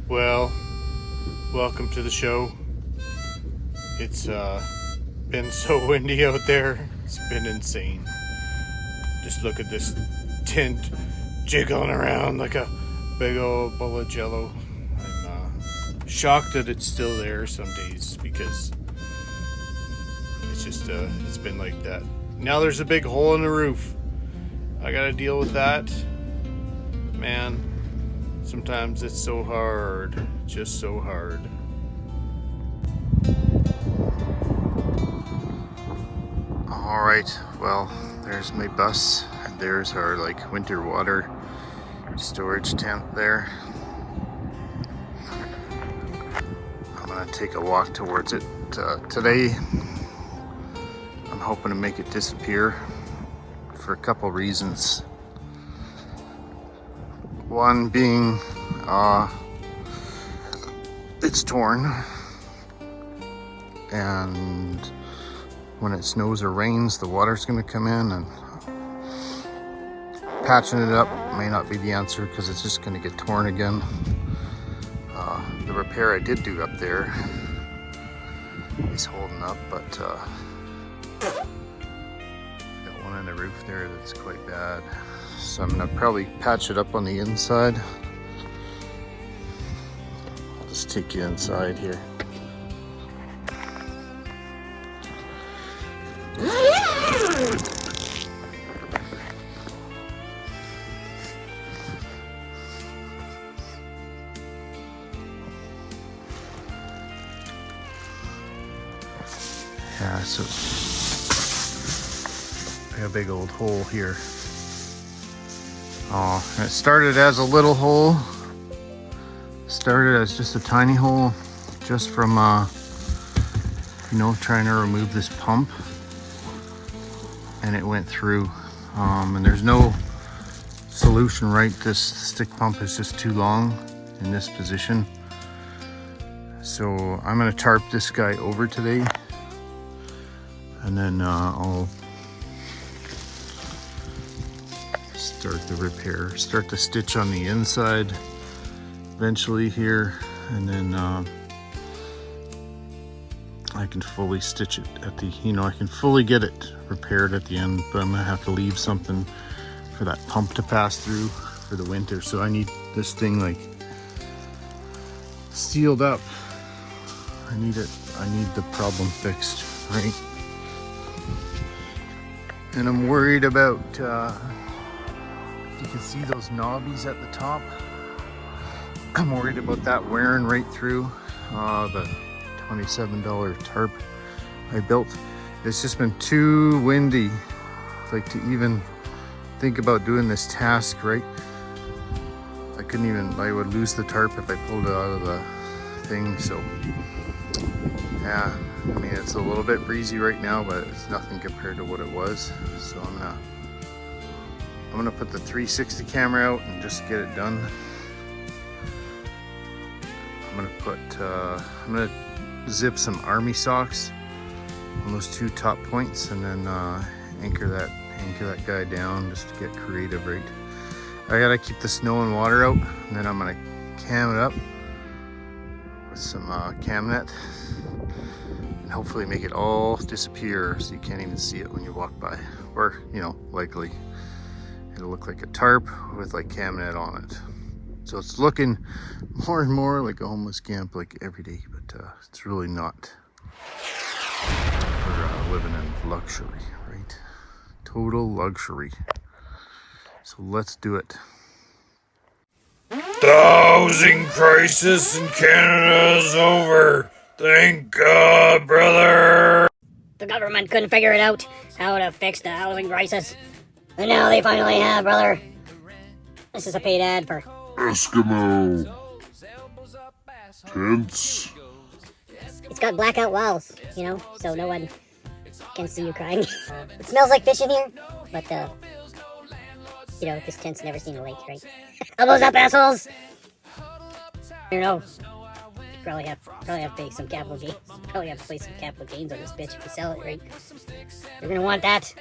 Well, welcome to the show. It's been so windy out there. It's been insane. Just look at this tent jiggling around like a big old bowl of jello. I'm shocked that it's still there some days because it's just it's been like that. Now there's a big hole in the roof. I gotta deal with that. Man, sometimes it's so hard. Just so hard. Alright, well, there's my bus, and there's our winter water storage tent there. I'm gonna take a walk towards it today. I'm hoping to make it disappear for a couple reasons. One being, it's torn, and when it snows or rains, the water's going to come in, and patching it up may not be the answer because it's just going to get torn again. The repair I did do up there is holding up, but got one in the roof there that's quite bad. So I'm going to probably patch it up on the inside. I'll just take you inside here. Yeah, so I got a big old hole here. It started as a little hole. Started as just a tiny hole, just from trying to remove this pump, and it went through. And there's no solution, right? This stick pump is just too long in this position. So I'm gonna tarp this guy over today, and then I'll start the repair, start the stitch on the inside eventually here, and then I can fully stitch it at the, I can fully get it repaired at the end, but I'm gonna have to leave something for that pump to pass through for the winter. So I need this thing sealed up. I need the problem fixed, right? And I'm worried about, if you can see those knobbies at the top, I'm worried about that wearing right through the $27 tarp I built. It's just been too windy to even think about doing this task, right? I would lose the tarp if I pulled it out of the thing. So yeah, I mean, it's a little bit breezy right now, but it's nothing compared to what it was. So I'm gonna put the 360 camera out and just get it done. I'm gonna zip some army socks on those two top points, and then anchor that guy down just to get creative, right? I gotta keep the snow and water out, and then I'm gonna cam it up with some cam net, and hopefully make it all disappear so you can't even see it when you walk by, or likely it'll look like a tarp with cam net on it. So it's looking more and more like a homeless camp every day, but it's really not. We're living in luxury, right? Total luxury. So let's do it. The housing crisis in Canada is over. Thank God, brother. The government couldn't figure it out how to fix the housing crisis. And now they finally have, brother. This is a paid ad for Eskimo tents. It's got blackout walls, so no one can see you crying. It smells like fish in here, but this tent's never seen a lake, right? Elbows up, assholes! I don't know. Probably have to pay some capital gains. Probably have to play some capital gains on this bitch if we sell it, right? They're gonna want that.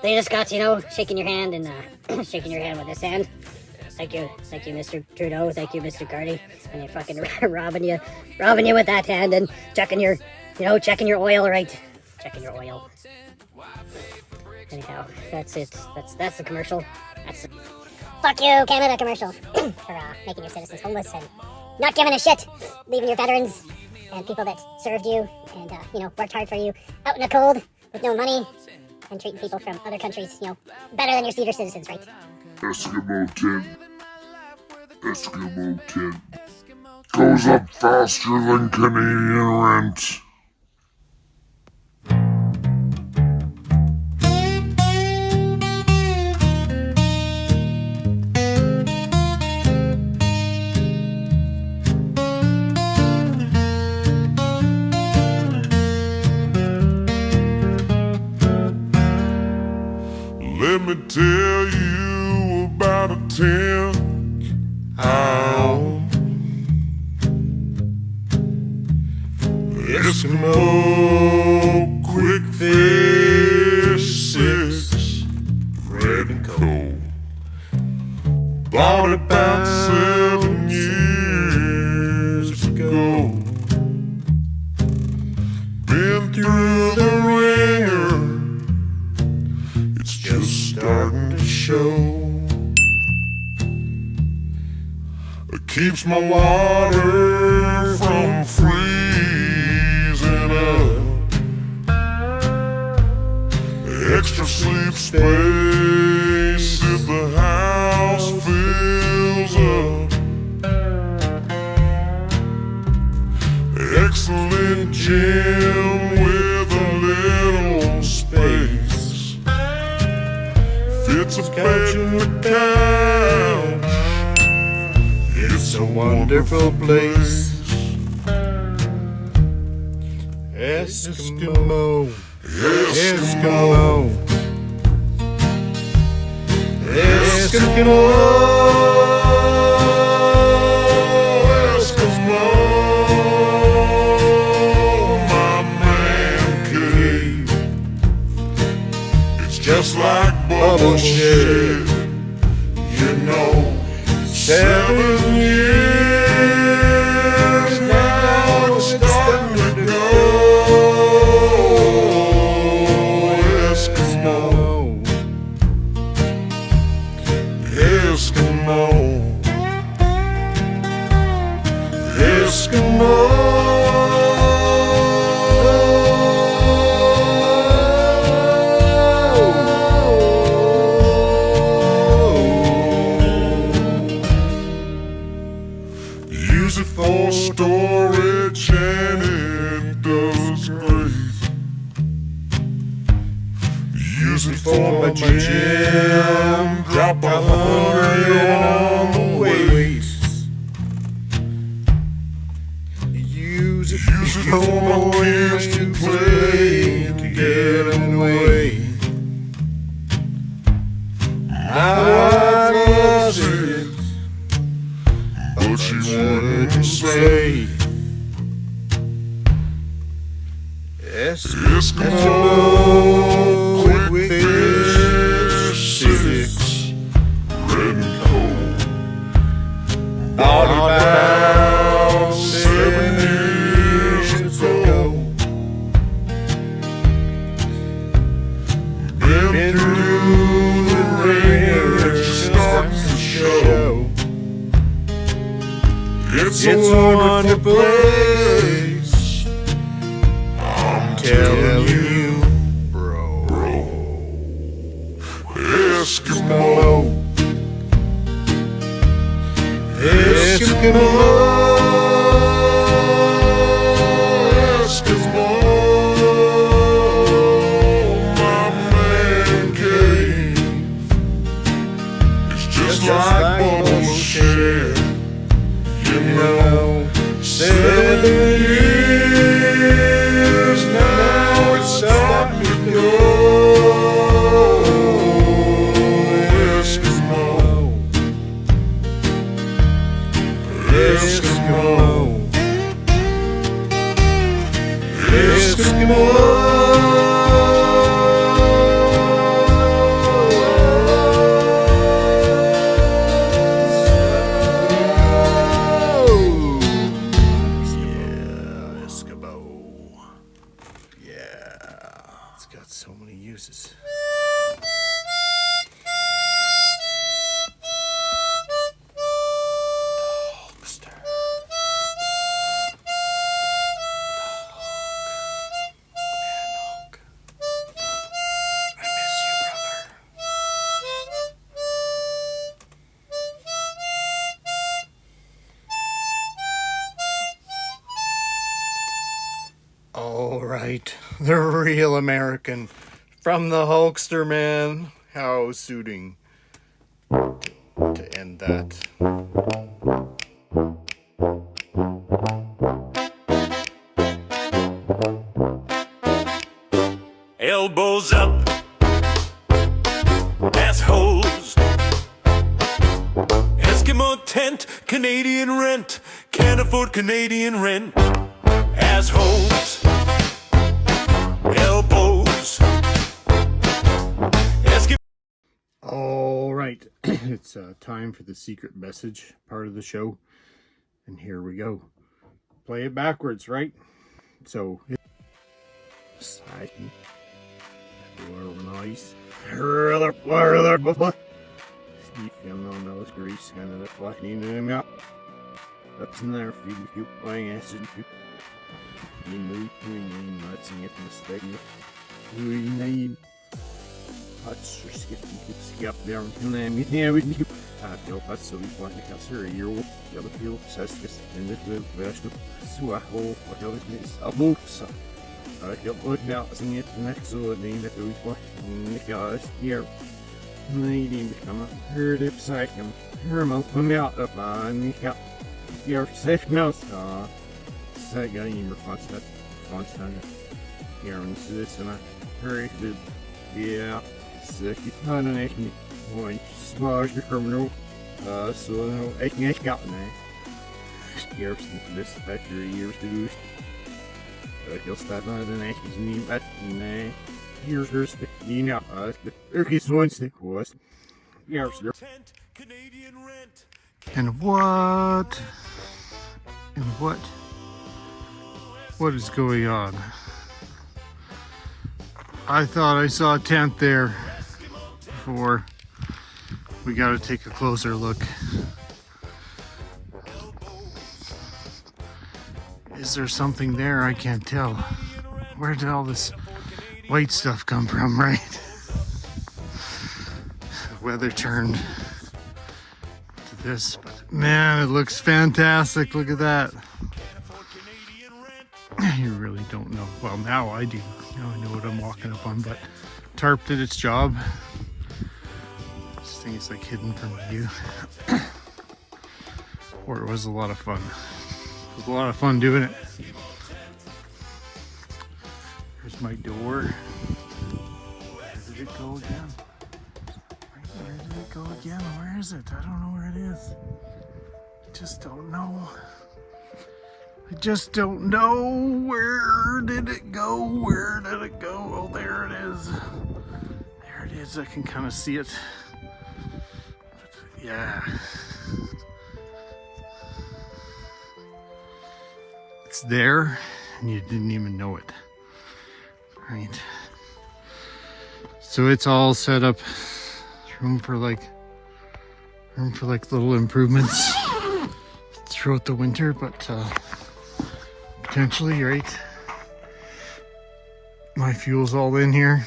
They just got, shaking your hand and shaking your hand with this hand. Thank you, Mr. Trudeau. Thank you, Mr. Carney. And you're fucking robbing you with that hand and checking your oil, right? Checking your oil. Anyhow, that's it. That's the commercial. That's the fuck you, Canada commercial for making your citizens homeless and not giving a shit, leaving your veterans and people that served you and worked hard for you out in the cold with no money and treating people from other countries, better than your citizens, right? Eskimo tin goes up faster than Canadian rent. Let me tell you about a 10-ounce Eskimo Quickfish 6 red and cold. Bought about 7 years ago. Been through the ringer, it's just starting to show. It keeps my water from freezing up. Extra sleep space if the house fills up. Excellent gym with a little space. Fits a couch in the couch. It's a wonderful place. Eskimo. Eskimo. Eskimo. Eskimo. My man cave. It's just like bubble shit. 7 years now, it's starting to go. Eskimo. Eskimo. Eskimo. Use it for storage and it does great. Use it for my gym, drop 100 on the weight. Use it for my kids to play to get away. My wife loves it, but she wouldn't say. Eskimo Quickfish 6 red and cold. Bought about 7 years ago. Been through the ringer, it's starting to show. It's a wonderful place. I'm telling you, bro. Eskimo. Eskimo. Eskimo. My man cave. It's just like bubble shit. 7 years now, it's starting to go. Eskimo. Eskimo. Eskimo. All right, the real American from the Hulkster, man. How suiting to end that. Elbows up, assholes. Eskimo tent, Canadian rent. Can't afford Canadian rent. Assholes, elbows. Eskimo. All right, it's time for the secret message part of the show. And here we go. Play it backwards, right? So, side. Nice. Steve on those grease and the flashing them out. That's in there for you playing acid. You move to name, let's get mistake. We name. That's your skip, you could skip there and then you know it. I feel that's so we want to consider your the other field says this in this vegetable. So I hope what else is a move. I don't look out and it next so name that we want guys here. Needing to come up heard if second. Her mouth come out of my your safe mouth. Second in response that constant. Here on this and I hurry to yeah. Second combination point smash the criminal. So no I can't got me. Scares into this factory years to do. You'll start on the next name at me. Here's her stick, you know, the Turkish one stick was. Here's your Canadian rent. and what? And what? What is going on? I thought I saw a tent there before. We got to take a closer look. Is there something there? I can't tell. Where did all this white stuff come from, right? The weather turned to this, but man, it looks fantastic. Look at that. You really don't know. Well, now I do. Now I know what I'm walking up on, but tarp did its job. This thing is like hidden from view. Or it was a lot of fun. It was a lot of fun doing it. Here's my door. Where did it go again? Where did it go again? Where is it? I don't know where it is. I just don't know. I just don't know. Where did it go? Where did it go? Oh, there it is. There it is. I can kind of see it. But, yeah. It's there and you didn't even know it. Right. So it's all set up. Room for like little improvements throughout the winter, but potentially, right? My fuel's all in here.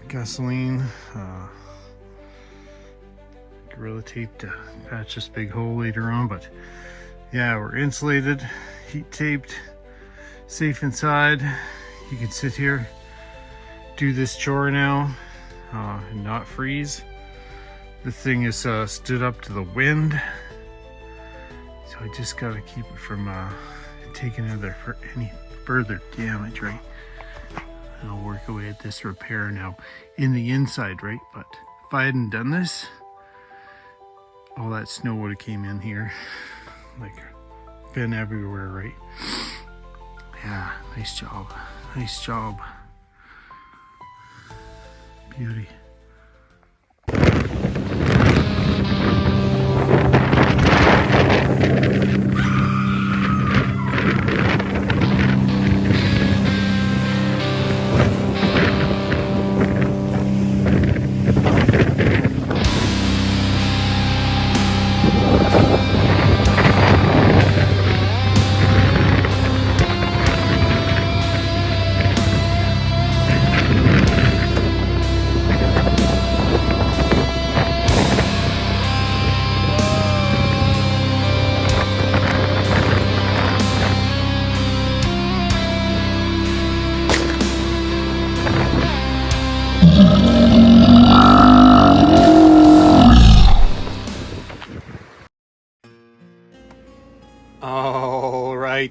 Gasoline, Gorilla Tape to patch this big hole later on, but yeah, we're insulated, heat taped, safe inside. You can sit here, do this chore now, and not freeze. The thing is stood up to the wind, so I just gotta keep it from taking any further damage, right? And I'll work away at this repair now in the inside, right? But if I hadn't done this, all that snow would have came in here, like been everywhere, right? Yeah, nice job, nice job. Beauty.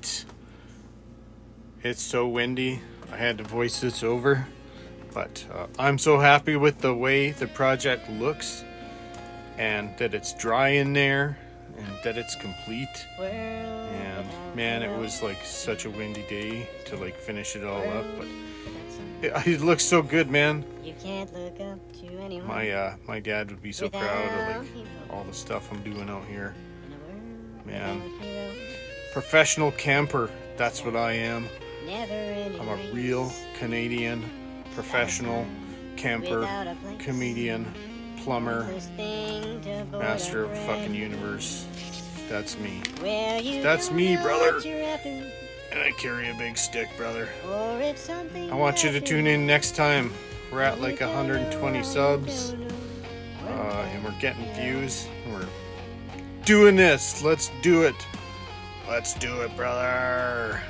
night. It's so windy. I had to voice this over. But I'm so happy with the way the project looks. And that it's dry in there. And that it's complete. And man, it was like such a windy day to like finish it all up. But it looks so good, man. You can't look up to anyone. My dad would be so proud of like all the stuff I'm doing out here. Man, professional camper. That's what I am. I'm a real Canadian professional camper, comedian, plumber, master of the fucking universe. That's me. That's me, brother. And I carry a big stick, brother. I want you to tune in next time. We're at like 120 subs. And we're getting views. We're doing this. Let's do it. Let's do it, brother.